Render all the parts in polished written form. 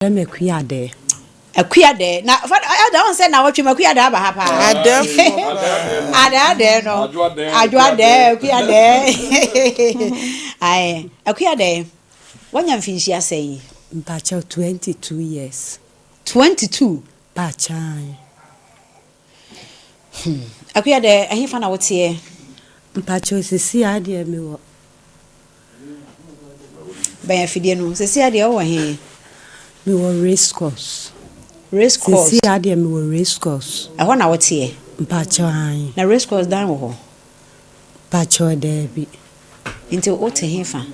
Let me queer there. A queer day. Now, I don't say now what you make queer day, Papa. I there, no. I draw there, queer day. I, a queer day. When you finish, you say, Bacha 22 years. 22. Bacha. A queer day, and he found out here. Bacha is see idea me. By a fidiano, see idea over here. Me were race course. Race course. See idea me were race course. I want out here. Bacha. Na race course down with her. Bacha Debbie. Into what to him for.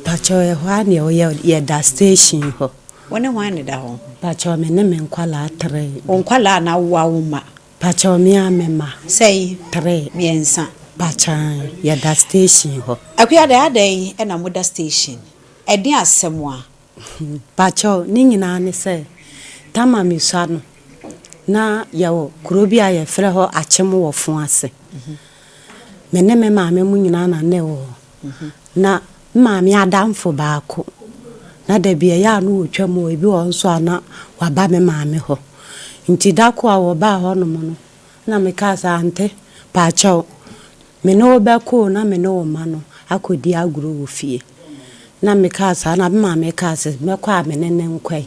Bacha one year that station ho. When I wanted that home. Bacha me name and quala three. On quala na wawuma. Bacha me a mema. Say three. Miensa. Bacha year that station ho. I queer the other day and a mother station. A dear someone. Bacha nina ne say. Tama mi sano. Na yawo kurobia ye frɛ hɔ akyem wɔ fo ase. Me ne me maame mu nyina na ne wo. Na maame adamfo baako. Na da bia ya no otwam o ebi wɔ nso ana waba me maame hɔ. Nti dako a wo ba hɔ no mo no. Na me ka sa ante pa kyɛw. Me no bɛko na me no ma no akodi aguro wo fie. Na me ka sa na maame ka sa me kɔ a me ne nkwai.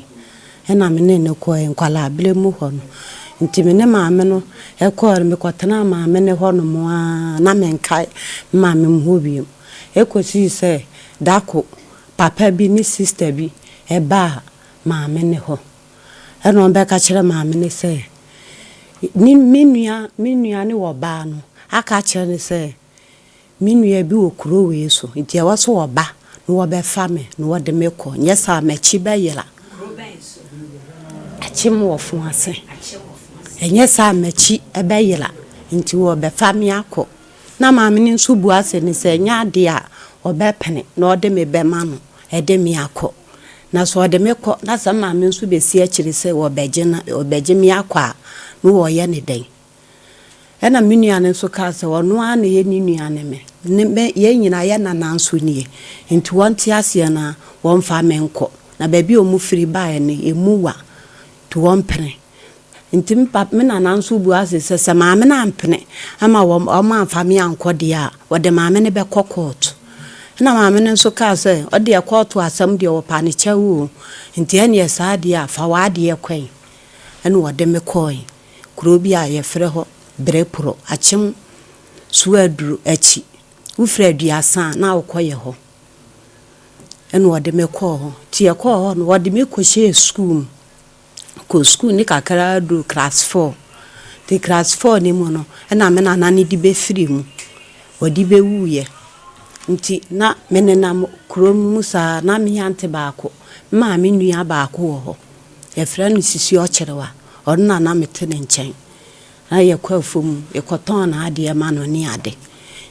Ena me ne ko enkwala bele mu ho no nti me ne maame no e ko me kwatena maame ne ho no mo a na me nkai maame mu bi e ko si se dako papa bi ni sister bi e ba maame ne ho e no be ka kire maame ne se ni minua ne wo ba no aka kire ne se minua bi okuro we so nti e wo so wo ba no wo be fa me no wo de me ko nyesa me chi be yela achim wo fo ase enye sa machi ebeyela nti wo be fami akọ na maame ni nso bu ase ni se nya ade a obepene na ode me be ma no ede me akọ na so ode me kọ na sa maame nso be si akiri se wo beje me akọ a no wo ye ne den ena minua ne nso ka se wo no a na ye ni nua ne me ye nyina ye na nanso nie nti won ti ase na won fa me nkọ na ba bi o mu firi ba ne emuwa to one penny. Intim pap me na nanso bu ase se maame na ampene ama wo ma family ankode a wo de maame ne be court na maame ne nso ka se o de court asam de wo pa ne chawo nti ene esa de a fa wa de kwen ene wo de me koi kuro bi a ye frɛ ho brepro achim suaduru achi wo frɛ aduasa na wo koye ho ene wo de me ko ti ye ko ho no wo de me ko she school ko school ni kakara do class 4 the class 4 ni mo no na me na nani di be free mu odi be wuye nti na me ne na krom musa na me yante baako ma me nua baako ho e fra no sisi o kyerewa onna na me tene nchen na ye kwafom e koton na ade ma no ni ade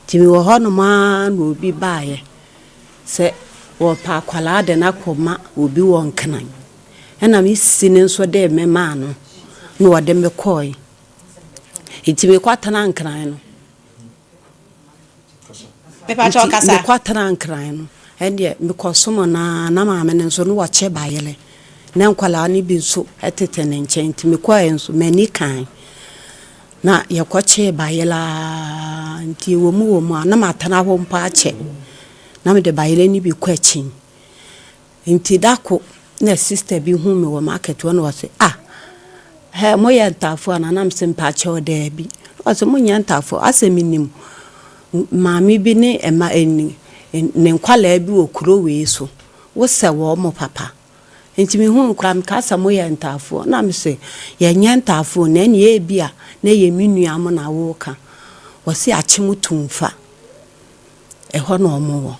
ti me wo ho no ma na obi baaye se wo pa kwala de na koma obi won kanan ena mi sine nso de me ma no no wode me koi iti me kwatana nkran no me pa cho kasa me kwatana nkran no ende me kosomo na maame ne nso no wo che bayele na nkwala ni bi nso etete ne nchen ti me koi nso mani kan na ye kwache bayela nti wo mu na matana ho mpa che na me de bayele ni bi kwachi nti dako na sister bi hu me wo market won wo se he mo ye ntafo na nam se mpa che o da bi wo se mo nya ntafo aseminim maami bi ne ema eni ne nkwala bi okuro we so wo se wo mo papa enti me hu nkra me ka sa mo ye ntafo na me se ye nya ntafo na ne ye bia na ye minua mo na wo ka wo se achimutumfa e ho no mo wo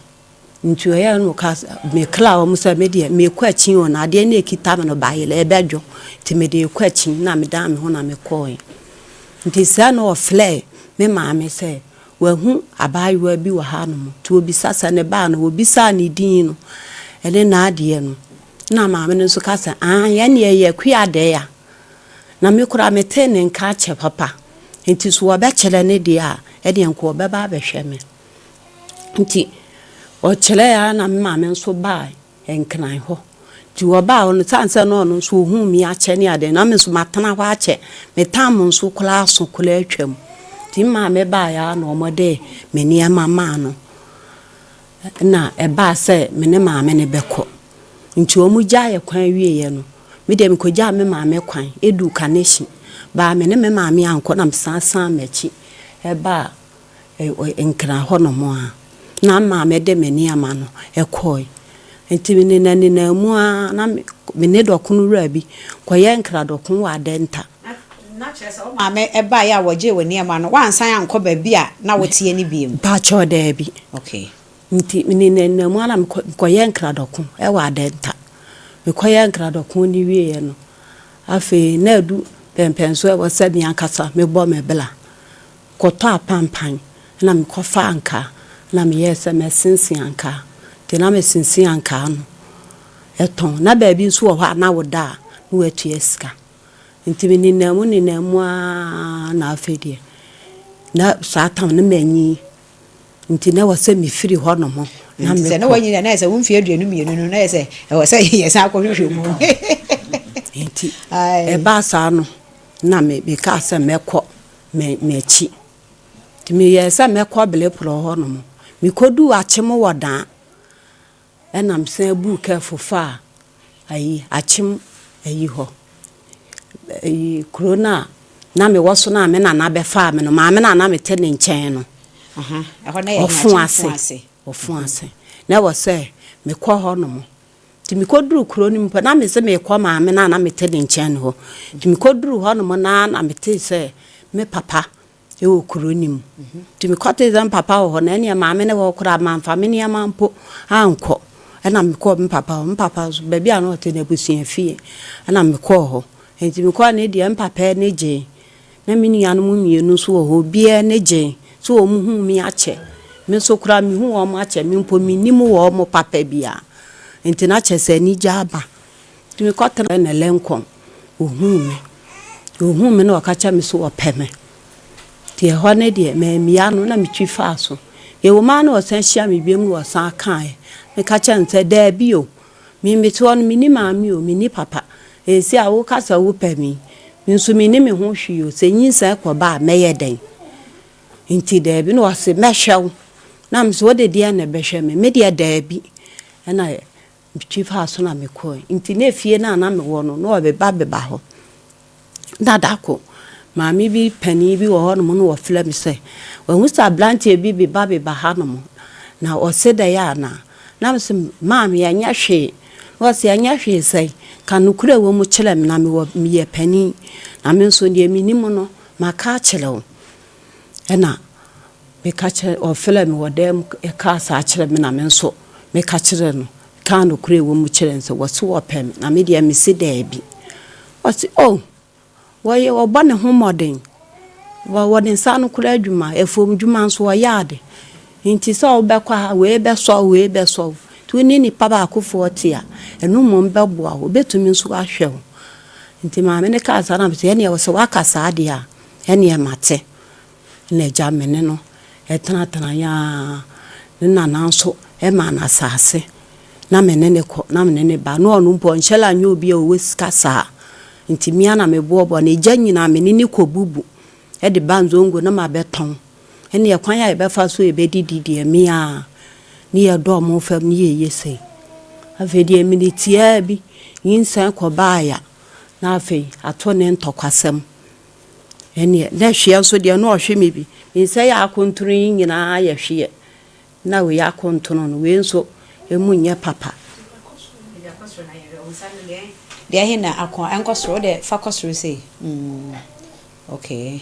nti oya no ka me kla o musa me de me kwa chin o na de na ekita me no baayele ebedwo ti me de kwa chin na me da me ho na me koi nti sa no flare me maame se wa hu abaaywa bi wa ha no to obi sasa ne ba no obi sa ne din no ele na ade no na maame no so ka sa ya ne ye kwa de ya na me kura me te ne nka che papa nti so wa be kele ne de a e de nko be ba be hwe me nti o chele ya na maame nso ba enkran ho ti oba on sanse no no so hu mi ache ne ade na me so matana hwa ache me tam nso kula so kula atwam ti ma me ba ya na omode me ne mama no na eba se me ne ma me ne beko nti omu gya ye kwan wieye no me dem ko gya me ma me kwan edu kaneshi ba me ne me ma me anko na msansan machi eba enkra ho no mo a na ma me de me ne ama no ekoi nti me ne na mu a na me ne dokunu ra bi koye nkra dokun wa denta na chese o ma me eba ya woje we ne ama no wansan anko ba bi a na wotie ni biem ba cho da bi okay nti me na mu ala koye nkra dokun e wa denta me koye nkra dokun ni wieye no afi na adu pempenso e wo sabi ankasa me bo me bela koto apampan na me kofa anka na me yesa me sinsi anka te na me sinsi anka no eton na ba bi nso wo ha na woda no atu eska nti me na mu na afedie na satan na manyi nti na wose me firi ho no mo na me se na wanyi na se wo mfie aduanu mienu no na se e wose yesa akohwehwe mu nti e ba sa no na me be ka se mekọ mechi ti me yesa mekọ bele pro ho no mo me kodu achim wodan enam se bu ka fofa ayi achim ayi ho ayi corona na me woso na me na be fa me no ma me na me te ne nchen no eho na ye ofun ase na wo se me kọ ho no mo ti mi koduru kuro ni mpa na me se me kọ ma me na me te ne nchen ho ti mi koduru ho no mo na me te se me papa e wo kuro ni mu ti mi kote zan papa ho na ne ma me ne wo kura ma mfa me ne ma mpo anko na me kọ me papa so ba bia na o te na busuan fie na me kọ ho enti mi kọ na die mpapa ne je na me ni anu mu mienu so ho bia ne je so o mu hu mi ache me so kura mi hu o mu ache mi mpo mi ni mu wo mo papa bia enti na chese ni jaba ti mi kọ tra na lenkon ohu me na okacha mi so opeme ti ho na de me mia no na mi twi fa so e wo ma na o san hia mi biem no o san kan me ka cha nte da bi o mi to no mi ni ma mi o mi ni papa e si a wo kasa wo pemi nso mi ni me ho hwi o se nyinsa ko ba meye den nti da bi no o se mehwew na mi so de dia na behwe me de da bi na chief house na me ko nti na fie na me wo no no be ba ho dadako maami bi pani bi wo ho no no wo fla mi se wo husa blantie bi ba ha no mo na o se da ya na me se maami ya nya hwe wo se ya nya hwe sai kanu kura wo mu chele me na me wo mi ye pani na me so de mi ni mo no maka chele wo na me ka chele o fla mi wo dem e ka sa chele me na me so me ka chele no kanu kure wo mu chirense wo so opem na me dia me se da bi o se oh wo ye wo bane ho modern wo den sa no kure adwuma efom dwuma nso wo yaade nti so wo be kwa we be so tu ni pa ba akofo tia enu mo be boa wo betumi nso ahwe wo nti ma me ne ka sa na se ne wo se wa kasa ade a ene e mate na jamene no etana ya na nso e ma na sase na menene ko na menene ba no onu mpo nhyela nya obi a wesika saa nti mia na mebobo na ejanyi na menene ko bubu e de banzongo na mabeton ene ye kwan ya be fa so e be dididi mia ni ye do mo fam ni ye yese afedi eminitia bi yinsan ko baaya na afei ato ne ntokwasem ene na hwe so de no hwe me bi nse ya akonturu nyina ya hwe na we ya akonturu no we nso emunye papa de ahina akon enkosoro de fakosoro sei okay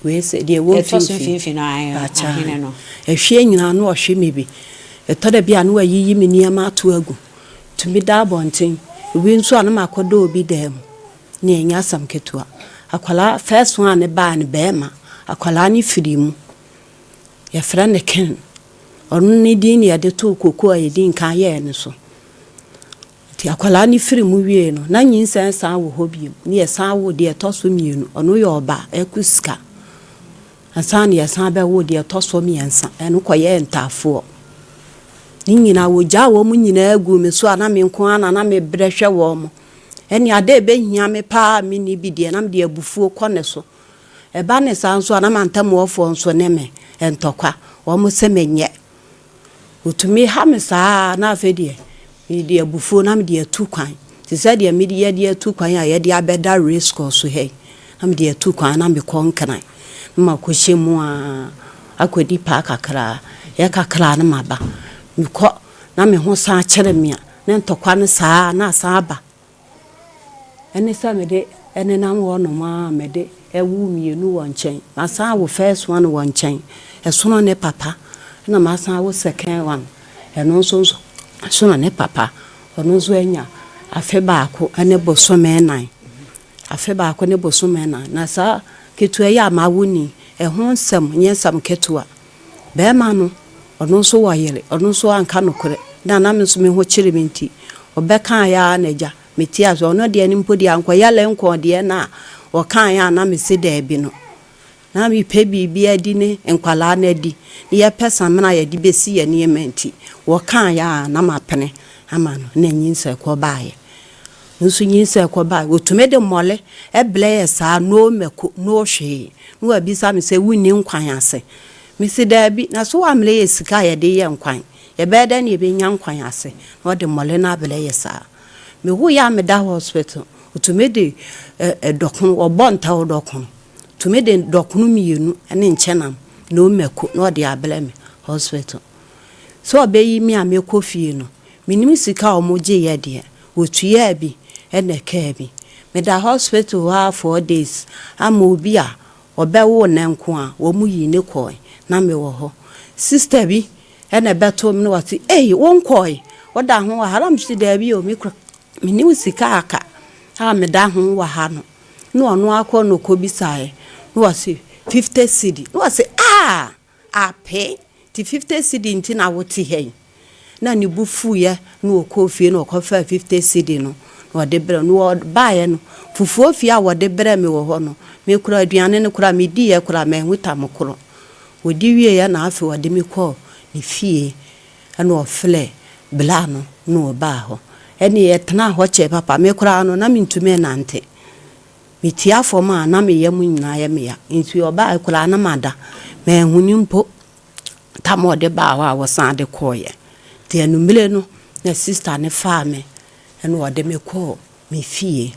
we se de wo fi na ahina no ehwe nyina no ohwe mebi etoda bia no ayiyi me niam ato agu tumi da bonten we nso an makoda obi dem ne enya sam ketua akwala first one ne ba ne bema akwala ni firimu ya fra ne ken onu ni din ya de to koko ayi din kan ye ne so ti akwala ni firimu wie no na nyinsan san wo hobiem ne ye san wo de toso mienu onu ye oba ekuska asan ye san be wo de toso miensa enu koye ntafo ni nyina wo gya wo mu nyina agu me so ana me nko ana na me brehwe wo mo eni ade be hia me pa me ni bi de na me de abufuo kone so eba ne sanso ana mantam wo fo nso ne me entokwa wo mo se menye utumi ha me saa na afedie me de abufuo na me de atu kwan ti se de me de atu kwan a ye de abeda race course so hey na me de atu kwan na me konkan ma ko hyemu a akodi pa kakra ye kakra na maba me ko na me ho sa kire me a na ntokwa ne saa na saa ba ene sa me de ene na wo no ma me de ewu mienu won chen asa wo first one won chen esono ne papa na ma asa wo second one eno so sono ne papa ono so enya afe baako ene bosome nan afe baako ne bosome nan na sa ketu ya ma woni ho nsam nyensam ketua be ma no ono so wo yele ono so anka no kore na na me so me ho kire menti obeka ya na ja meti aso ono de ani mpodi anko yale nko de na o kan ya na me se da bi no na mi pe bibi adi ne enkwala na di ye pesa mena ye di besi ye ne menti wo kan ya na mapene ama no na nyinsa ko baaye nso nyinsa ko baaye otumede mole eble ye sa no meko no hwe no abisa me se wuni nkwan ase me se da bi na so amle ye sika ye de ye nkwan ye beda ne be nya nkwan ase no de mole na bele ye sa me hu ya me da hospital otumede dokun obonta odokun tumede dokunu mienu ene nchenam no meko no de abele me hospital so obeyi mi ameko fie no minim sika omoje ye de otuya bi ene ka bi me da hospital ha 4 days ama obi a obewo nanko a wo mu yi ne koi na me wo ho sister bi ene beto me no wati won koi oda ho haram si da bi o mikro minim sika aka ha me da ho wa ha no ono akọ no ko bisae no wasi 50 cedi no wasi pay ti 50 cedi nti na woti hen na ni bufu ye no ko fie no ko fa 50 cedi no de bre no baaye no fufu fie a de bre me wo ho no me kura aduane ne kura me di ye kura me huta mokoro wodi wie ya na afi de me ko ni fie ana ofle bla no ba ho eni etna ho che papa me kura no na mintume nante mitia foma na me yamu nyina ya me ya nti oba akula na mada me huni mpo tamo de ba wa wosan de koye te anumile no na sister ne fa me eno ode me ko me fie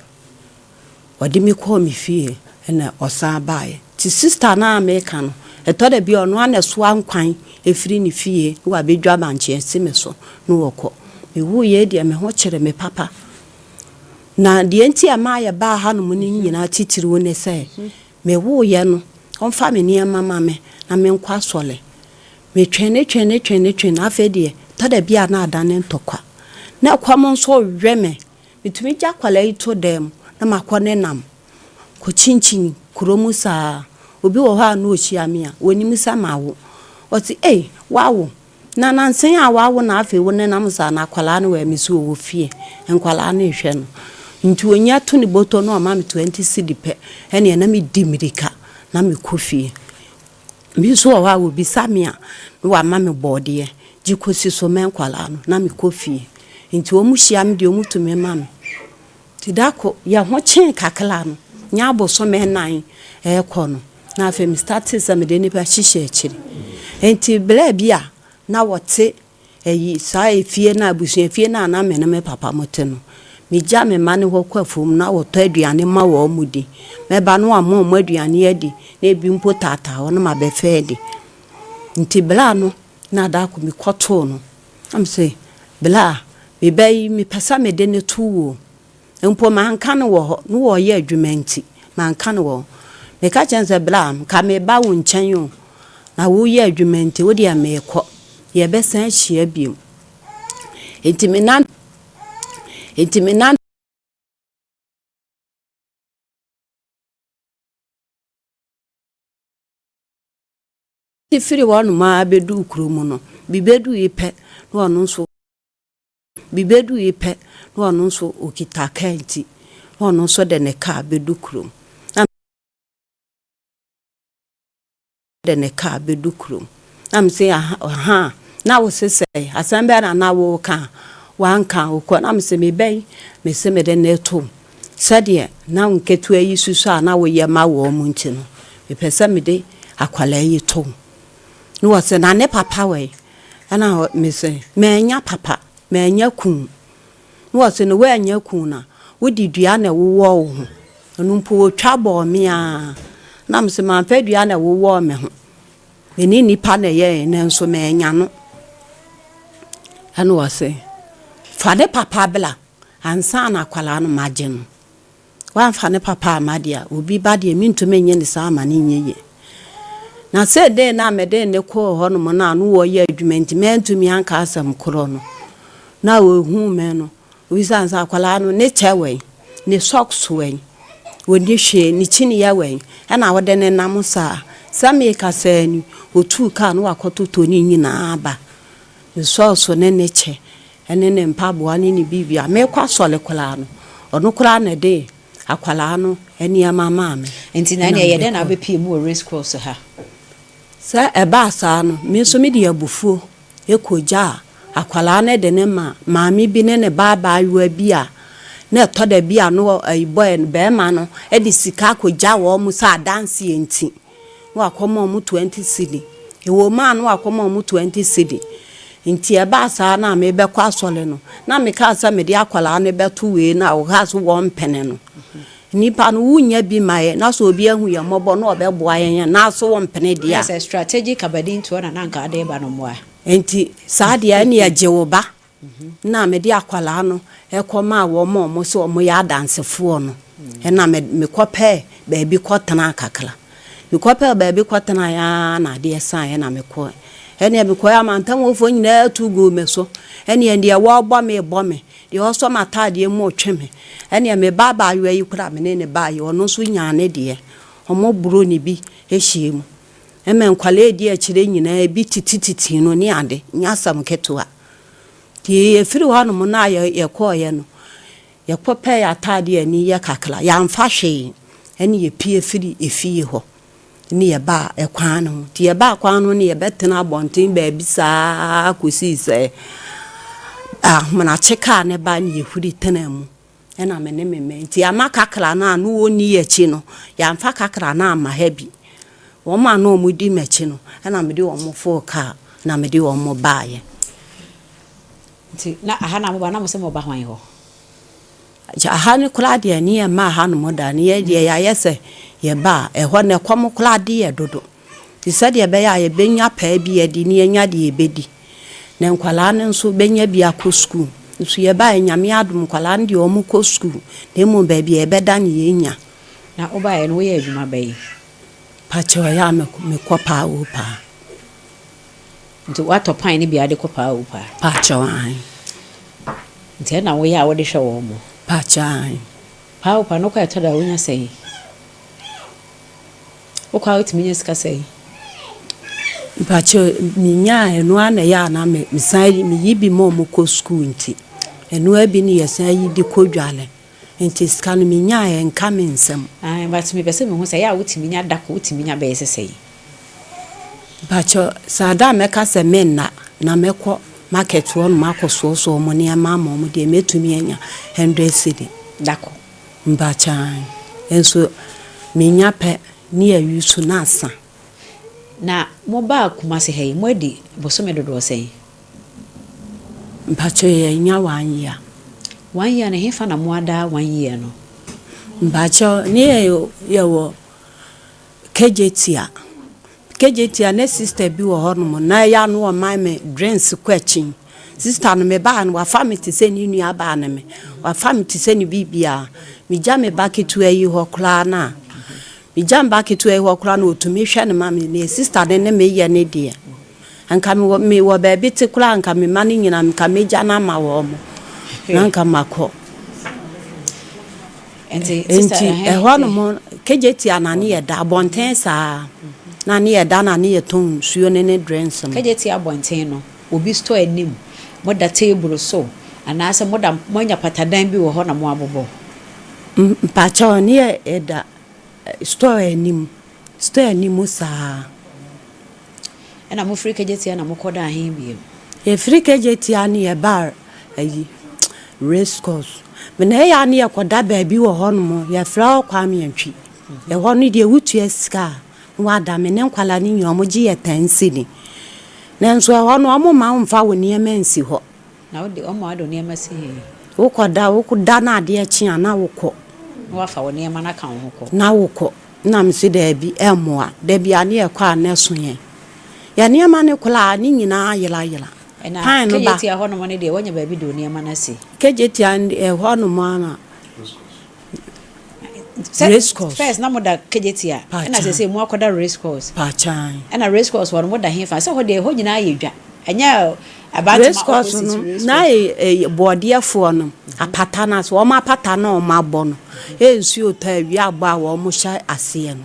ode me ko me fie ena osan bae ti sister na America no eto de bi ono ana so ankwan efiri ne fie wa bedwa banche sime so no woko me wu ye de me ho kire me papa na de enti ama ya ba ha no muni nyina titiri woni se me wo ye no on fa me ne mama me na me nkwa sole me twene afedie to da bia na adane ntokwa na kwam nso weme mitumi gya kwala ito dem na makone nam ko chinchin kuromu sa obi wo ha na ochia me a woni musa mawo oti wawo na nansen a wawo na afi woni nam sa na kwala na we misu wo fie enkwala na ehwe no nti onya to ni boto no ma me 20 cedi pe ene na me dimirika na me kofie mi so wa wo bisa me a wa ma me bode jikosi so men kwala no na me kofie nti o mu hia me de o mu to me ma me ti dako ya ho chen kakala no nya aboso me nan ko no na afi me start se me de ni ba hihye akiri nti bla bia na wote sa efie na abusu efie na na me papa mote no mi ja me mane ho kwafom na woto aduane ma wo mudi me ba no amo aduane adi na bi mpo tata wo na ma be fedi nti bla no na da ko mi koto no am say bla me bai mi pesa me de ne tuwo mpo man kan wo ho no wo ye adwumanti man kan wo me ka chense bla ka me ba wo nchen yo na wo ye adwumanti wo dia me ko ye be san hia biem enti me nan ifiri wonu ma bedu kromu no bibedu ipe no onu so bibedu ipe no onu so okita kanti no onu so de ne ka bedu krom de ne ka bedu krom am say na wo sese asembe na wo ka wanka wo na me se me ben me se me de neto sade na nketu ayi susu a na wo ye ma wo mu nti no me pese me de akwala yi to no wo se na ne papa we ana me se me nya papa me nya kun no wo se no we nya kun na wo didua na wo wo ho no mpo wo twa bo me a na me se man fa dua na wo wo me ho me ni nipa na ye na nso me nya no ana wo se fa de papa bla ansa na akwala no maje no wa fa ne papa amadia obi ba de mintume nye ne sa ama ne nyeye na se de na me de ne ko ho no mo na no wo ye adwumenti mentumi anka asam kro no na wo hu me no wi san sa akwala no ne chewe ne socks we wodi hwe ni chini ya we na wo de ne nam sa same ka sani otu ka no akoto to ni nyina aba ne socks ne ne che ene ne mpaboa ni ni bibia me kwa sole kwala no ono kura na de akwala no eni amama me enti na ne ye de na bepi mu race cross ha sa eba sa no me so me de abufuo ekoja akwala na de ne maami bi ne baba ayo bia na to da bia no boy be ma no e de sika koja wo mu sa dance enti wo akoma mu 20 cedi e wo ma no akoma mu 20 cedi nti eba sa na me be kwa sole no na me ka sa me de akwala ne beto we na wo ha so wo mpene no nipa no wunya bi maye na so obi ahu ye mobo na obeboa yen na so wo mpene dia yes a strategic abadin to na nka ade ba no moa enti sa dia ne ajewo ba na me de akwala no ekoma wo mo so mo ya dansefo no na me kope ba bi kotena kakla me kope ba bi kotena ya na de san na me ko ene be ko ya mantam wo fo nyina tu go me so ene ndia wo bo me de oso matade mu otweme ene me baba ayo yi kura me ne ba yi ono so nya ne de omo buro ni bi ehie mu eme nkwale di akire nyina bi titititi no ne ade nyasam ketua ti efiri ho no na ye ko ye no ye kope ya tade ani ye kakla ya mfa hwe ene ye pie firi efie ho ni ye ba ekwan no ti ye ba kwan no ne ye betena abonten ba bisa kosi se mana cheka ne ba ni yehuri tenamu ena me ne me ti amaka kra na no woni ye chi no ya mfa kakra na ama ha bi wo ma no mu di mechi no ena me di wo mo fo ka na me di wo mo baaye ti na aha na mo ba na mo se mo ba hwan ho ja aha ni kula de ni e ma ha no mo da ni ye de ya yese ye ba e ho ne kwom kula de ye dodo ti se de be ya ye benya pa bi ye di ni enya de ye bedi na nkwala nso benya bia ko school nso ye ba nyame adum nkwala ndi o mu ko school de mu ba bia e beda ne yenya na oba ye no ye adwuma ba yi pa cho ya me ko pa o pa nti wato pan ni bia de ko pa o pa cho an nti na wo ya wo de hwe wo mo pa cha an pa o pa no kwa tada wonya sei o kwa utiminya sika sei Pacho minya enu ana ya na me sai mi yibi mo ko school nti enu abi ni yesan yi di kodwale nti scan minya e nka me nsem but me pese me hu say ya wutiminya dako wutiminya be sesei Pacho sada me ka se men na meko market won makoso so mo ne ma mo de metumi anya 100 cedi dako mbacha enso minya pe ni ayusu na asa na mo ba kuma se hey mo di bosome dodo sei mpacho ye nya 1 year 1 year na hefa na mo ada 1 year no mpacho ni ye wo kejetia ne sister bi wo ho no na ya no o man me drinks kwachin sister no me ba no wa family se ni nua ba na me wa family se ni bibia mi ja me ba ketu ayi ho kra na mi jamba ketu e ho kra na otumi hwe ne mama ne sister ne me ye ne de anka me wo ba bi te kra anka me mani nyina me ka me ja na ma wo mo na anka makọ enti sister e ho no mo kejeti anani ye da bonten sa na ne ye da na ne ye ton suyo ne drinks mo kejeti abonten no obi store anim mo da table so anase mo da monya patadan bi wo ho na mo abobo mpacho ne e da store anim sa ena mo free kejeti na mo koda ahen bi ye free KJT ani ye bar ayi race course me na ya ani yakoda baabi wo hono ye fra kwa me antwi e hono de wutu esika wa da me ne nkwala ni nyomo gi ye tansini nanso hono omo ma mfa wo ne mansi ho na wo de omo ado ne masi wo koda wo kuda na ade achi ana wo ko wa fa wo ne ma na kan ho ko na wo ko na me se da bi emoa da bi ani e kwa na so yen ya ne ma ne kula ni nyina yela na KJT a hono mo ne de wonya baabi do ne ma na si KJT and hono mo ana race course first na mo da KJT a na se mo akoda race course pa chan na race course wo mo da hefa se ho de ho nyina ye dwa enya about race course na boardefo no apata na so ma apata na o ma bo no ensu ota wi agba wo mo sha ase no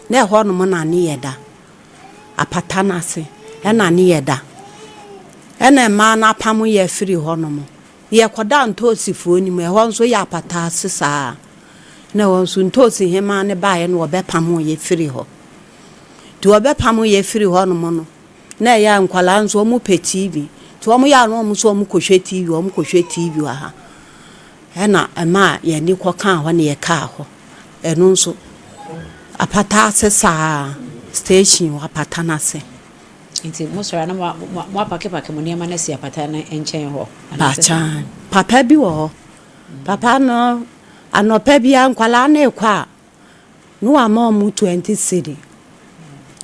na ho no mo na ne yeda apata na se na ne yeda ena ma na pam ye free ho no mo ye koda ntosifo ni mo ho nso ya apata sesa na won so ntosi hema ne bae no obepam ye free ho ti obepam ye free ho no mo no na ya nkwala nso mo pe TV ti omo ya no mo so mo kohwe TV omo kohwe TV wa ha ena ma ye ni ko kan ho ne ye ka ho eno nso apata sesa station wa apata na se nti mo so na mo apake mo ne ma na si apata na enchen ho Pachan. Papa bi wo. Papa no anopa bia nkwala na ekwa. No ama mu 20 cedi.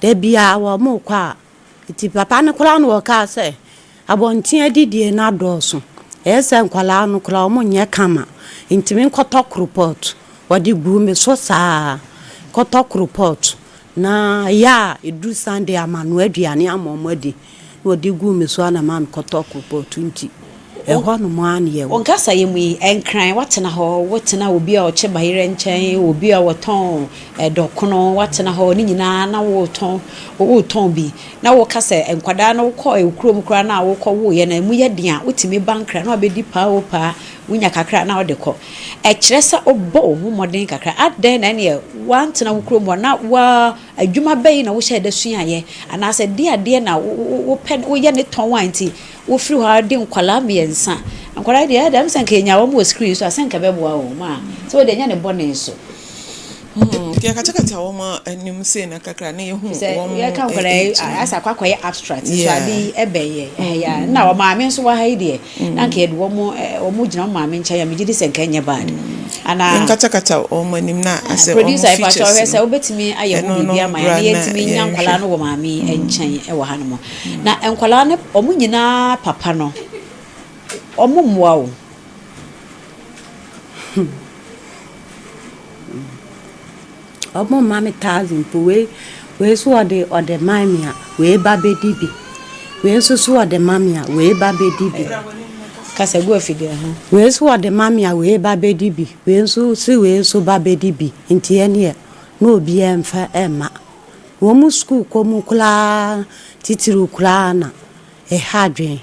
De bia wo mu kwa. Iti papa ne kwala no ka se abontin adidie na doso. Ese nkwala no kwala mo nye kama. Intimi nkotok report. Wadi gu me so saa. Kotok report. Na ya edu Sunday amanu aduane amomadi. Wadi gu me so na man kotok report nti. Ho no mo an ye wo onkasa ye mu enkran watena ho wotena obi a oche bahire nchen obi a woton dokono watena ho ni nyina na woton bi na wo kasa enkwada na wo ko ekuro mu kura na wo ko wo ye na mu ye den a wotimi bankra na obedi pa wo pa wunya kakra na wo de ko kiresa obo wo modern kakra aden na ne wantena wo kuro mu na wa adwuma bai na wo hye da sua ye anase de na wo pen wo ye ne ton wanti wo firi ho ade nkwala miensa nkwala de adam sanka nya wo mo screen so asanka beboa wo ma so de nya ne bone so kia kachakata wo ma anim se na kakra na ye hu wo mo ya kan kwala asa kwakoye abstract so ade ebeye ya na wo ma me so wa ha ide na nke de wo mo gina ma me ncha ya me gidi sanka nya bad ana kachakata wo ma anim na ase wo producer ifa so he se obetimi aye hu bibia ma ya ye timi nya nkwala no wo ma me enchan e wo ha no mo na nkwala ne omo nyina papa no omo mwa wo omo mama 1000 po we so ode mamia we ba bedibi we so ode mamia we ba bedibi kasa go afide ho we so ode mamia we ba bedibi we so ba bedibi nti ene no obi emfa ema wo mu school ko mu kula titiru kula na hadwen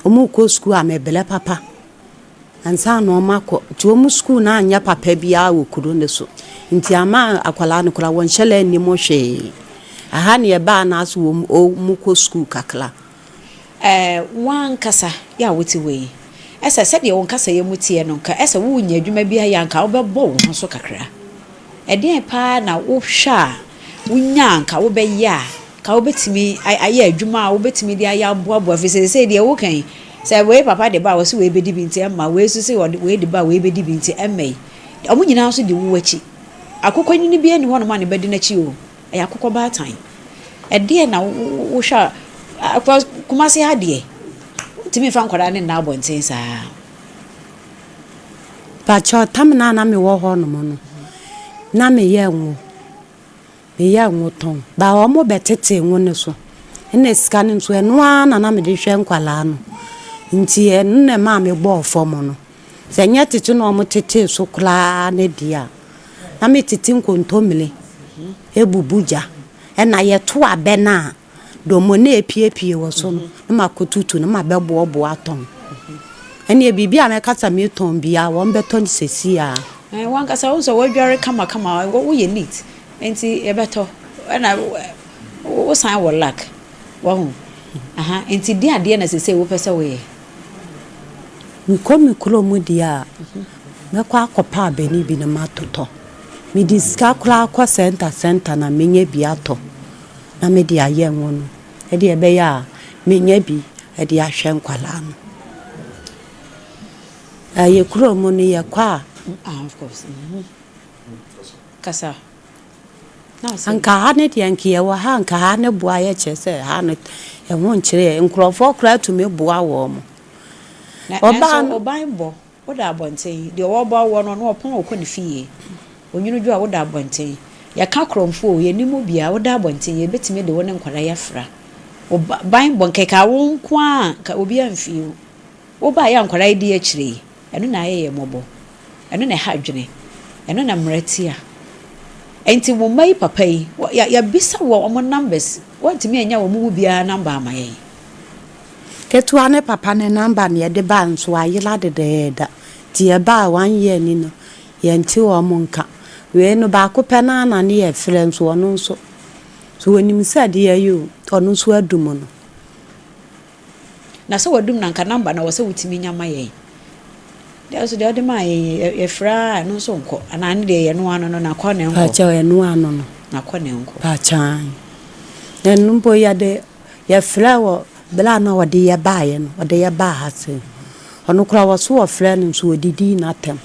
o mu ko school amebele papa ansa no mako ti o mu school na anya papa bia wo kuro ne so nti ama akwala no kura won hyele ni mo hwe aha ne ba na aso wo mu ko school kakla wan kasa ya woti we esa se de won kasa ye mutie no ka esa wo nya adwuma bia ya nka wo bebo wo so kakra eden pa na wo hwa wo nya nka wo be ya ka wo betimi aye adwuma wo betimi de aya boaboa fi se de wo kan se we papa de ba wo se we bedi binti amma we so se we de ba we bedi binti emmai omo nyina so de wo wachi akokọ ni bia ni hono ma ne bedi na chi o akokọ ba tan ede na wo hwa kuma se ade timi fa nkwara ne na abonten sa pa cho tamna na me wo ho no mo no na me ye nwo ton ba o mo betete nwo ne so ene sika ne so eno na me de hwe nkwala no nti enne ma me gbo ofo mo no se nya tete no mo tete so kula ne dia na me tete nkontomile ebubuja ena ye to abe na do mo na epiepie wo so no ma kotutu na ma bebo aton ene bibia me kasa me ton bia wo beton sesi a wan kasa wo so wadware kama wo ye neat enti e beto na wo san wo lack wo hu aha enti di ade na sese wo pese we nkomi kuro mu dia mekwa akopa abeni bi na matoto me diska kura akọ center na menye bi ato na me di aye nwo no e de ebe ya menye bi e de ahwe nkwala no aye kuro mu ni ye kwa of course kasa anka ha ne de anka ye wa ha anka ha ne bua ye chese ha ne e won kire nkrofo kura to me bua wo mo oban bo wo da abonten de wo ba wo no opon okoni fie onyunu dwo a wo da abonten ya ka kromfo ye nimu bia wo da abonten ye betime de wo ne nkwara ya fra oban bo nkeka wo nko a ka obi amfie wo ba ya nkwara di a kire eno na ye mobo eno na ha dwene eno na mrati a enti wo mai papa yi ya bisa wo omo numbers wantimi anya wo mu bia number amaye ketua ne papa ne number ne de ba nso ayela de da ti e ba 1 year ni no ye nti wo mo nka we no ba ko pena na ne ye frɛ nso ono nso so onim sade ye yo ono nso adum no na so wadum na nka number na wo se wutimi nya maye de so de ma ye fra no so nko ana ne de ye no ano no na kwa ne nko pa cha ye no ano no na kwa ne nko pa cha en mbo ya de ye fra wo bela na wode ye baaye no wode ye ba hase ono kura wo so wo fra no so odidi na tem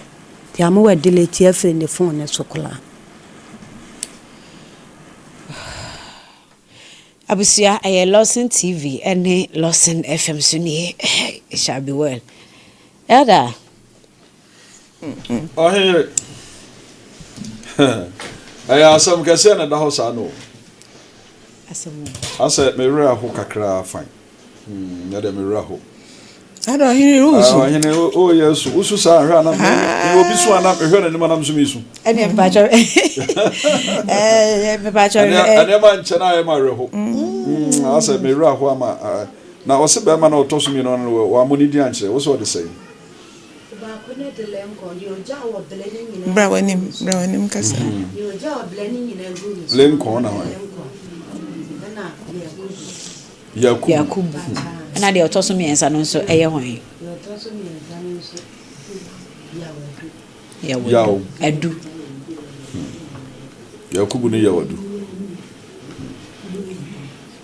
ti amo wa delete ye frɛ ne phone ne sokola abusia aye Lawson TV ene Lawson FM suni it shall be well Elder Ohene aya asam kase na da hosa no asamu asa me ra ho kakra fine ya de me ra ho Ado Ohene rusu Ohene o yesu usu sa hwa na me obi so ana hwe na ni manam so misu ene bacho me bacho ane ma nchena ya ma re ho asa me ra ho ama na ose be ma na otoso mi no wa moni di anche wo so de sei bra wanim kasa Lincoln na Yakub na de otoso mi ensa no so eye hon yawo adu Yakubu ni yawadu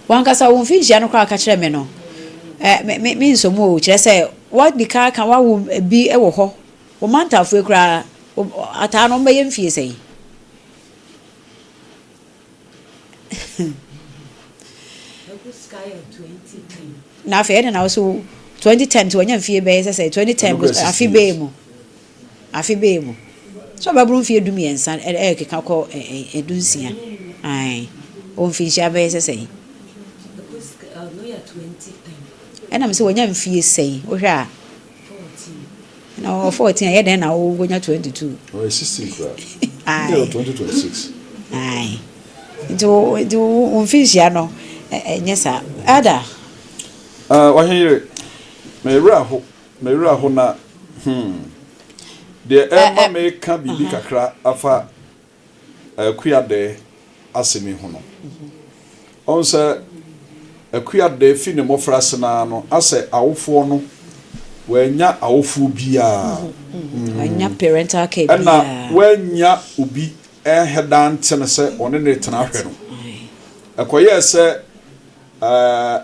wankasa wo mfi jia no kwa ka kire me no me nsomo o kire se what the car kan wa wo bi e wo ho wo mantafo ekura ata no mbe mfie sei na fe na also 2010 to anya mfie be say 2010 afi be mu so ba bru mfie dum yensa e keka ko edunsia ai o mfie sha be say no ya 2010 ena me se wonya mfie sei wo hwa 14 no 14 ye den na wo gonya 22 oh 16 kra ai 2026 ai do mfie sha no nyesa ada Ohene me ra ho na de ma me ka bibi kakra afa akuade asemi ho no onse akuade fi ne mofra sena no ase awofo no wanya awofo bia anya parental care bia na wanya obi hedan tene se one ne tena hwe no akoye se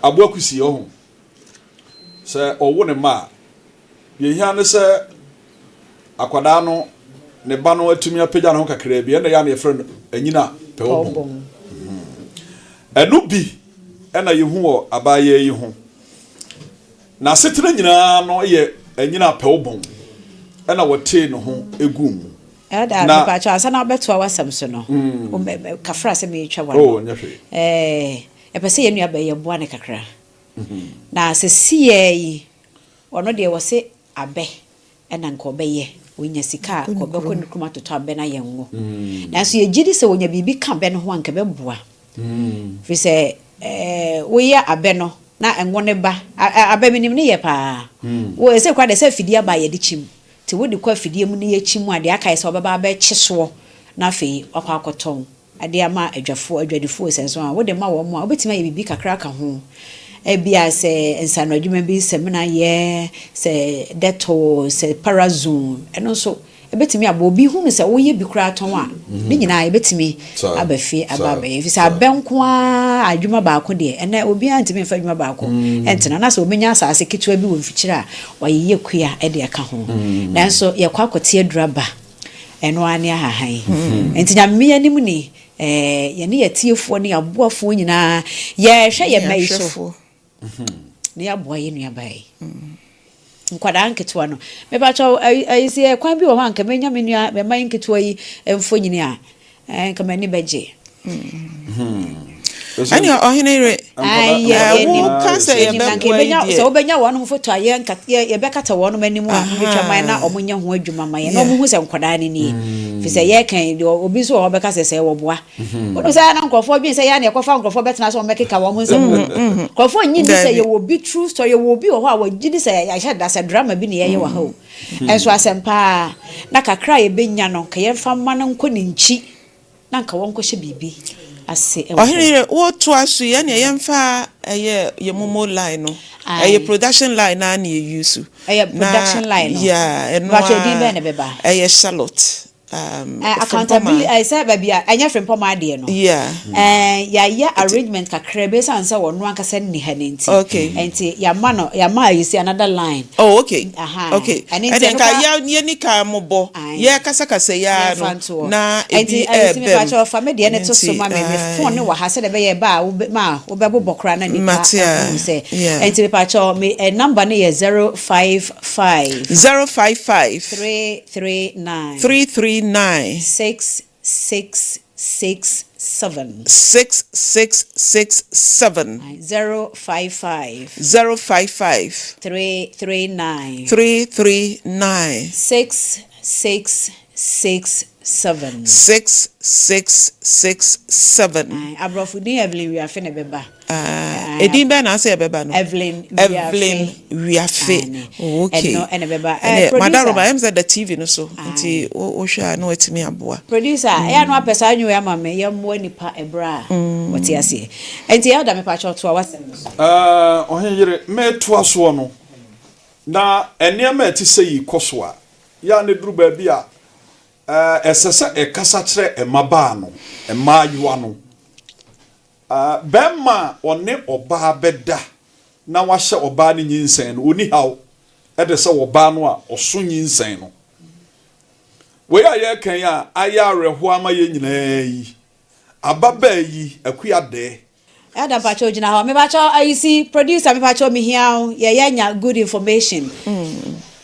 aboakusi ho se owo ne ma ye hia ne se akwada no ne ba no atumi apagya no kakra bi ena ya ne friend anyina pe wo enu bi ena ye hu o abaye yi hu na setere nyina no ye anyina pe wo bon ena wote no ho egum na ba cha sana beto awasam so no kafra se me twa wa oh nyahwe epese ye nua ba ye boa ne kakra na se sie yi ono de wo se abe ena nko be ye wonya sika ko be ko nkruma toto abe na ye ngo na so ye gidi se wonya bibi ka be no ho anka be boa fi se wo ye abe no na enwo ne ba abe minim ne ye pa wo se kwa de se fidie ba ye di chim ti wo di kwa fidie mu ne ye chim ade aka se obaba ba chiso na fe akwa akoton ade ama adwafo adwadifo senso a wo de ma wo mo obetima ye bibi kakra ka ho ebia se nsano adwuma bi se mena ye se deto se parazone eno so ebetimi abo obi hu se wo ye bi kura ton a ne nyina ebetimi abafi ababe fi se abenko a adwuma baako de ena obi antimi fa adwuma baako entena na se omenya asase kitwa bi wo mfikyira a wayeye kua e de aka ho nanso ye kwakote aduraba eno ani ahahan entinya me anim ni ye ne yetiefo ne aboafo nyina ye hwe ye mai so ne aboa ye nuabai nkwada nketwa no me ba cho ayisi kwan bi wo ha nka menya me nua me mai nketwa yi emfo nyini a nka mani beje ani ohene yere wo kansa ye be so obenya wonu foto aye nka ye be kata wonu manimu a metwa man na omunya ho adwuma man ye na omu hu se nkwada ne ni fi se ye kan obi so obe kasa se wo boa wodo se na nkrofo bi se ya na ekofa nkrofo betena so mekeka wo mu nsem nkrofo nyi di se ye wo bi true story ye wo bi wo ho a wo gidi se ya hye da se drama bi ne ye wa ho enso asempa na kakra ye benya no ka ye fa man nko ne nchi na nka wonko hye bibi ase ohene wo to asu ye ne yemfa ye momo line no production line na na use production line yeah no what you din be ne beba Charlotte accountability I say baby anya frem poma de no yeah ya arrangement kakra be san say wonu ankasa ni hanenti okay enti ya ma you see another line okay okay and then ka ya ni ka mobo ya kasa ya no na enti me ba cho fa me de ne to so ma me phone wa ha se de be ye ba ma wo be bobokra na ni ka say enti me ba cho me number ne ye 055 339 667 667 055 339 6667 abrofu din Evelyn we afi ne beba edin be na say beba no Evelyn we afi okay ene beba madam Roba em said the TV no so nti o hwa na watimi aboa producer ya no apesa anyu ya mama ya mo nipa ebra wati ase enti ya da me pa cho to awasem ohene yere me to aso no na enema ti sei koso a ya ne duru ba bi a esese ekasa kire emaba no emayiwa no bemma one oba beda na wahye oba ne nyinsen no oni haw ede se oba no a oso nyinsen no we aye kan ya aya reho ama ye nyina yi ababa yi akua de Ada pacho jina ho me pacho ayisi producer me pacho me hia ye nya good information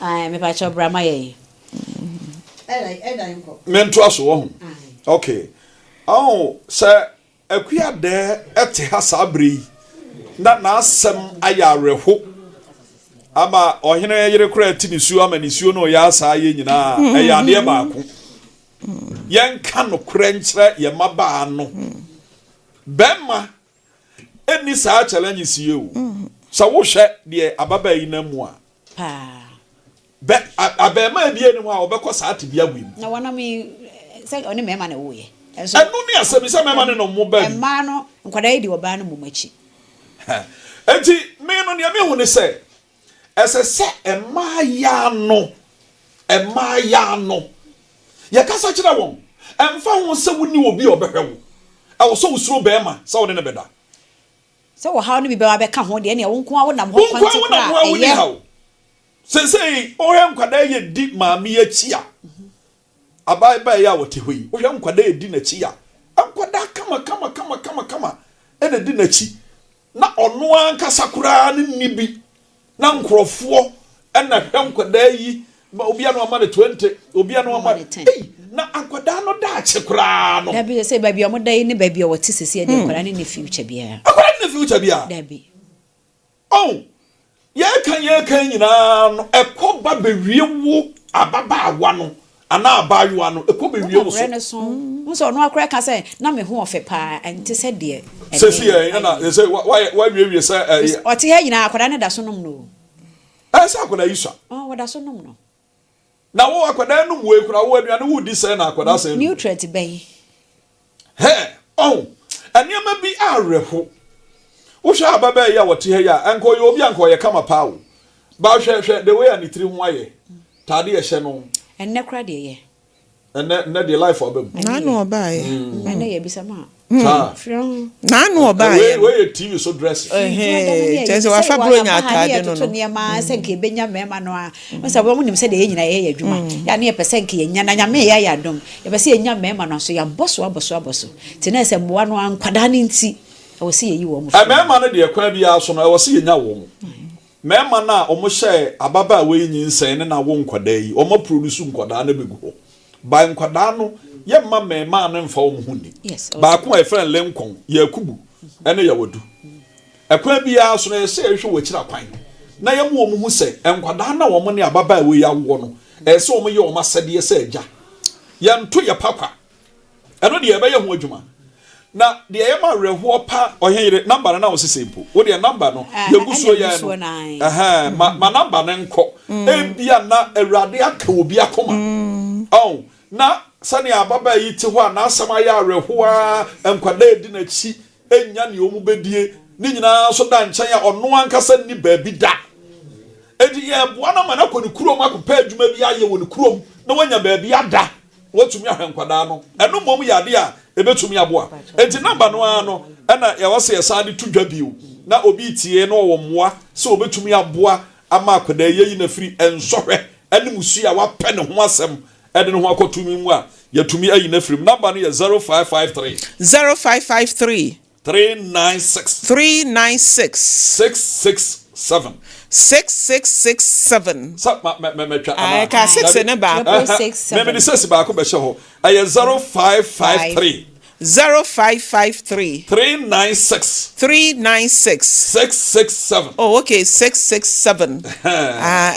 me pacho brama ye eda nko mento aso wo okay se akua de ete ha sabri na asem aya reho ama ohene yere kura ti nisuo ama nisuo no ya asa ye nyina eya de baako yen ka no kura nkyere ye maba no bemma eni sa challenge sie o sa wo hwe de ababa yi na mu a pa be abema bi eni mu a obekọ sa ate bia gwim na wana mi say oni mema na wo ye enu ni asemi se mema ne no mo ba emma no nkwada yi di oba no mo machi enti me no ne me hu ne se esese emma ya no ye kasa kira won emfa hu se woni obi obehwe wo awo so usuro bema sa woni ne beda so wo how no bi be wa be ka ho de ne wo nko a wo nam ho kwanti pra sensei ohwe nkwada ye di maami ya chia abai bai ya wote hoyi ohwe nkwada ye di na chia nkwada kama ene di na chi na ono anka sakura ne nibi na nkrofo ena hwe nkwada yi obi anu ama 20 obi anu ama na nkwada no da chekura no da bi say baby o mo da yi ne baby o wote sese de nkwada ne future bia da bi oh ye kan nyina no ekoba bewiewu ababa awa no ana abayiwa no ekoba bewiewu so nso no akora ka say na me ho ofe pa enti se de sesi ye na say why wie say o te ha nyina akora ne da so nom no sa akora yisa wo da so nom no na wo akora no mu ekura wo aduane wo di say na akora say nutrient bay he aniama bi areho wo hwe ababa ya wote ha ya enko ye obi anko ye kama pawo ba hwe the way an tiri ho aye tade ye hye no enne kra de ye enne the life obam na no oba ye enne ye bisama na no oba ye we TV so dress tese wa fabro nya atade no no ne ma senke benya mema no a nsa bo munim se de ye nyina ye adwuma ya ne ye pesenke ye nya na nyame ye ya dom ye be se ye nya mema no so ya boso ti na se mboa no ankwada ne nti o se ye yi wo mu mema no de kwa bia so no o se ye nya wo mu mema na o mo hye ababa we nyinsen ne na wo nkwada yi o mo produce nkwada na begu ho ba nkwada no ye ma mema na mfa wo mu huni ba ko e friend lenkon ye akubu ene ya wadu ekwa bia so na se ehwe wo kira kwan na ye mu wo mu se nkwada na wo mo ne ababa we ya wo no e se wo mo ye wo masade se agya ye nto ye papa eno de ye be ye ho adwuma na de ye ma reho pa Ohene number na wo sesempo wo de number no ye guso ye no ma number na nko e bia na awurade aka obi akoma na sani ababa yi ti ho na asama ya reho a nkwada edi na chi enya ne omu bedie ni nyina so da nchen ya ono ankasa ni baabi da edi ye boa na mana kɔ ne kurom akɔpa adwuma bi aye wɔ ne kurom na wanya baabi ada watumi ahwenkwada no eno mom yade a ebetumi aboa enti number no ano na ya wase ya sade tudwa biu na obi tie no wɔ moa se obetumi aboa ama akwada yeyi na firi ensohwe ene musu ya wapɛ ne ho asɛm ede ne ho akɔtumi mu a yatumi ayi na firi number no yɛ 0553 396 667 6667 sa me twa I ka 6 ne ba me de sesi ba ko be hye ho aye 0553 0553 396 667 oh okay 667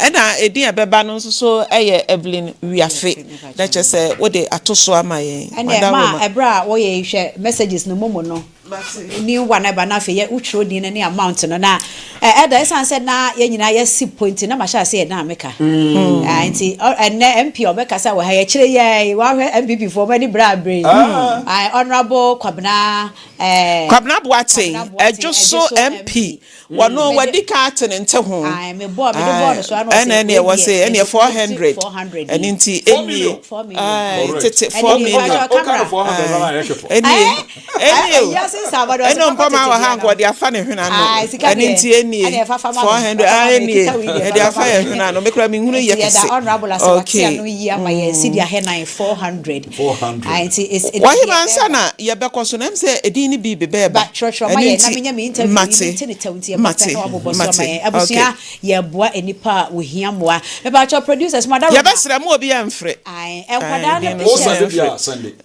ena edin abeba no so eye Evelyn Wiafe that just say what they atoso amaye ma ebra wo ye hwe messages no momo no ni one eba na fe ye utro din na amount no na eda esan said na ye nyina ye si point na ma sha say na meka anti enne MP obeka sa wo ha ye kire ye wa hwe MPP for many bra bre honorable Kwabna Boate ejoso MP wono wadi ka atene nte ho me board so ano ene was say ene 400 and inti eni 4 million 4 million okay 400 na yekefo eni eno mpama wa hanko de afa ne hwena no ene inti eni 400 eni de afa ye hwena no mekura mi hunu ye kese okay no yi ama ye si dia he 400 anti is why man sana ye be koso na mse edin ni bi be ba ma ye na menya me interview ni tawunti mate abusia ye boa enipa wo hia moa me ba cho producers madam ye be sra mo obi amfre enkwada na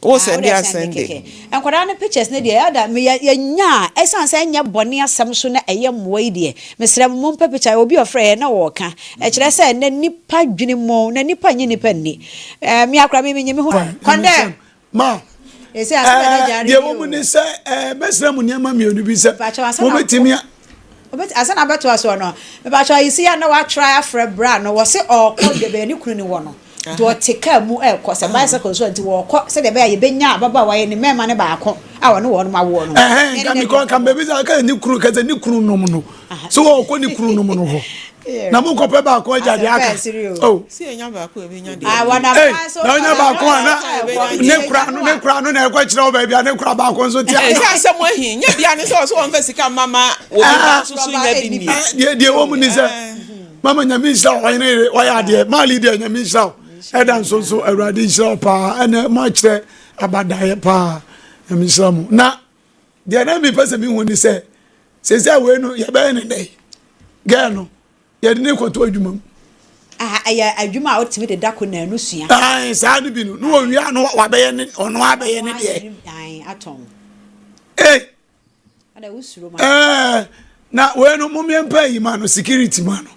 o send Sunday enkwada na pictures ne dia ada me ye nya esan sa nya bone asem so na eye moa yi de me sra mo mpa picture obi ofre na wo ka e kire se na nipa dwene mo na nipa nyi nipa ni me akra me nyi me ho kwande ma ese asana jari ye wo mu ni se mesra mu niam mi onu bi se mo betimi obet asana beto aso no me ba cho isi ya na wa try afre bra no wo se okọ de be ni kunu ni wo no do tika mu ekọ se bicycle so anti wo okọ se de be ye benya baba wa ye ni mema ne ba akọ a wo no wo no ma wo no kan mi kon kan be bi sa ka ni kunu ka se ni kunu no mu no so wo okọ ni kunu no mu no ho na mo ko pe ba ko ja de aka oh si enya ba ko e nya de wana so na nya ba ko na ne kura no na e ko kire o ba bia ne kura ba ko so ti e sa se mo hi nya bia ne so won fa sika mama obi ba so nya bi ni de wo mu ni se mama nya mi sha wa ya de mali de nya mi sha e dan so awurade sha pa ene mo kire abadaye pa nya mi sha mu na de na mi pese mi hu ni se we no ye ba ne dai ga no ye de ne kwoto adwuma aya adwuma otimi de dako na anusua sa ne bi no no wi ano wa be ye ne ono abeye ne de atom ada usuro ma na we no mo mempa yi ma no security ma no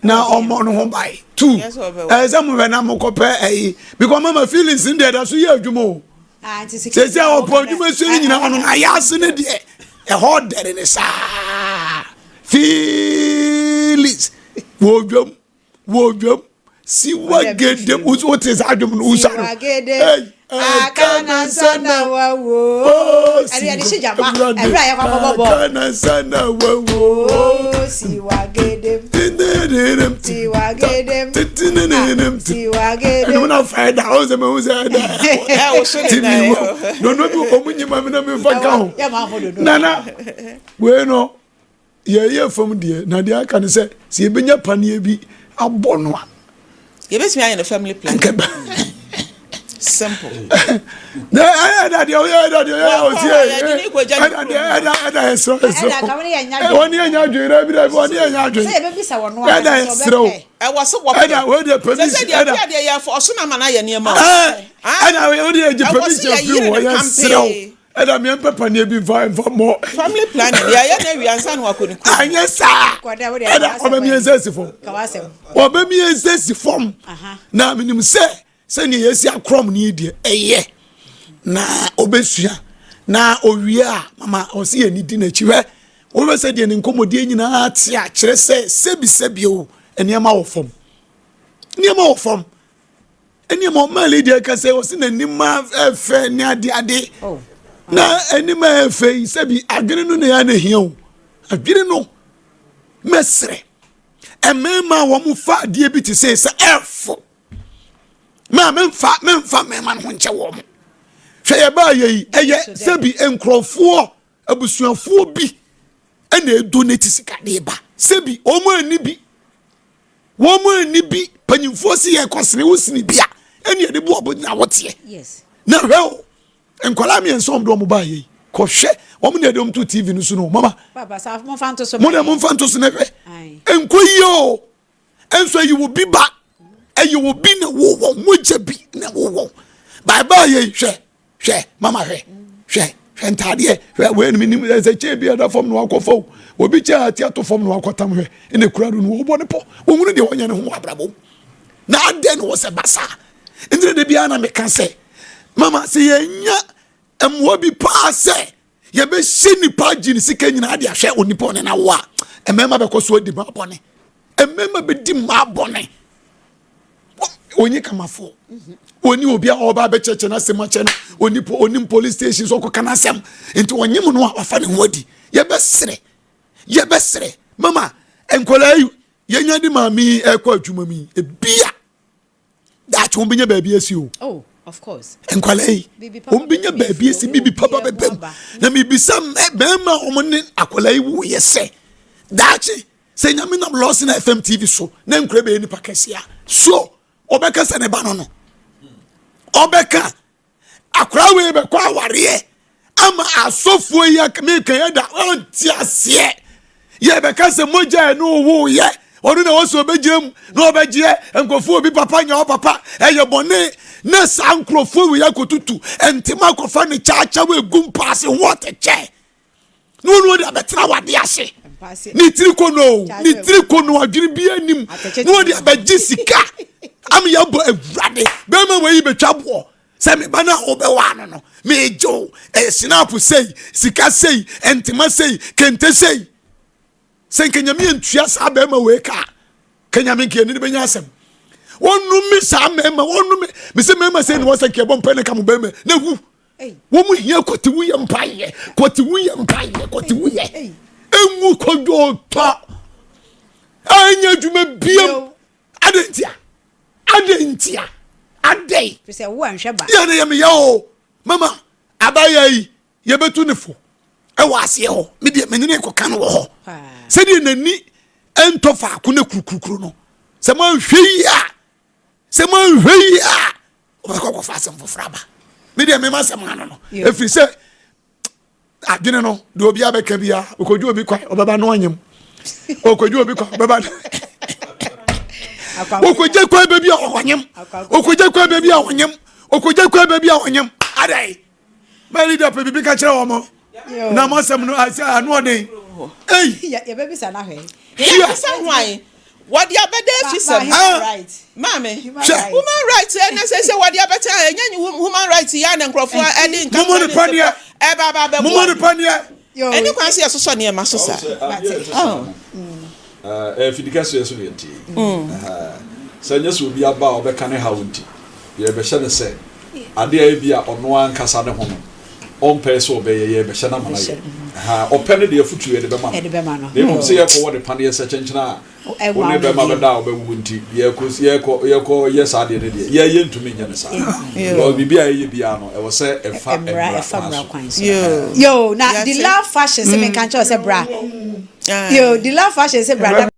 na omo no ho bai two za mo be na mo kope because mama feelings in there da so ye adwuma o se o po adwuma so nyina ono na ya se ne de ho dere ne sa feelings wo si wagede what is adum no usaro akana sana wawo ani shi jama ebra ya kwa bobo kana sana wawo si wagedem si wagedem si wagedem no na faida o se me o se da o so ni na no no bi o munyima me na me fa ka ho ya ma fodo nana we no ye fam de na de aka ne se se ebenya panie bi abono a ye betimi aye no family plan simple na ada de o see ada so woni anya dwera bi da woni anya dwera se be bisa wono ada sro e wose wo ada we de permission ada de ya for so na mana ye ne ma ada we de permission free wo ya sro ada me papa ne bi va mo family plan ya ya na wi ansa no akoni ku anya sa ada oba mi ensesi fom oba mi ensesi fom na minim se ni yesi akrom ni die eye na obesua na owie a mama osi eni di na chiwe wo se die ni nkomodie nyina ate a kire sebi o eniema wo fom eniema o mali die ka se osi na nima efe ni ade na enima efe sebi adwene no na ya na hia adwene no mesre emema wo mu fa die bi ti se efo ma memfa mema no nche wo mo hwe ye ba ye eye sebi enkrofo abusuafo bi ena edonate sika de ba sebi omo ani bi panyimfo si ye kosere wosini bia ena de bo obonya wote yes na hwe enkola mi enso mdo mo ba ye ko hwe omo ne de mtu tv no so no mama papa sa mo fanto so mo fanto so na hwe enkoyi o enso yi wo bi ba you will be na wo moje bi na wo bye bye ye hwe mama hwe ntade we ni ni se che bi ada fom no akofo obi che ati ato fom no akotam hwe ene kurado no wo bo ne po wo hunu de wonya ne ho abrabo na ade no wo se basa ndire de bia na me ka se mama se ye nya emwo bi pa se ye be shini pa jini sika nyina ade ahwe onipo ne na wo a emema be koso odi ma bone emema be di ma bone onye kamafo oni obi a oba be cheche na semache no oni police station so ko kana sem enti onyem no afa ne ho adi ye be sere mama enkola yu ye nya di mami ekọ adwuma mi ebia da cho binya ba bia si o oh of course enkola yi binya ba bia si bibi papa bebem na mi bisa mema omne akola yi wo ye se dachi se nya mi na Lawson FM TV so na nkure be ni pakesia so obeka se ne ba no obeka akra we be kwa aware ama asofo ya me kan ya da onti ase ye be ka se moja no wo ye onu na wo so obejirem na obejie enkofo obi papa nya o papa eye bone na sankrofo we ya kotutu entima akofa ne chacha we gum pass what che no de abetra wade ase ni tiri kono adwiri bia nim no de abejisika am ya bo awrade be ma we betwa bo se me bana obewa no me jo snap sei sika sei entima sei kente sei senkanyami entua sa be ma we ka kanyami ke ni benya asem wonu mi sa mema wonu mi se mema sei no wasanke bom pene kam be me na hu wo mu hia kwoti wu ye mpaye enwu kodo to anya dwuma biam adentia pese wo anhwe ba ya na ye me yo mama abaya yi ye betu ne fo e wa ase ho me de menene ko kan wo ho se de nani entofa ko na kurukuru no se man hwe ya o ko fa asem fofraba me de me ma asem no efiri se adwene no de obi abeka bia okoju obi kwa obaba no onyem okoju obi kwa obaba okoje kwa bebi onyem okoje kwa bebi onyem adai mali da pe bibi ka kire wo mo na mo asem no asa anu odin ya bebi sa na hwe ya sa hwan what the abede Afisem right mame human rights na say what the abeta enye human rights ya na nkrofo edi nkan mo ne pania mo ne pania eni kwan se so ne ma so sa fidikaso yeso yenti sanya so obi aba obeka ne ha wonti ye be hye ne se ade a bi a ono ankasa ne ho no ompɛ so obeye be hye na mana ye ha opɛ ne de afutu ye de be ma no de mo se ye ko wo de pane ye se chenchena a wo ne be ma be da obewu nti ye ko yes ade ne de ye ntumi nya ne sa lo bibia ye bia no e wo se efa kwan yo na the love fashion se me kan cho se bra yo the love fashion se bra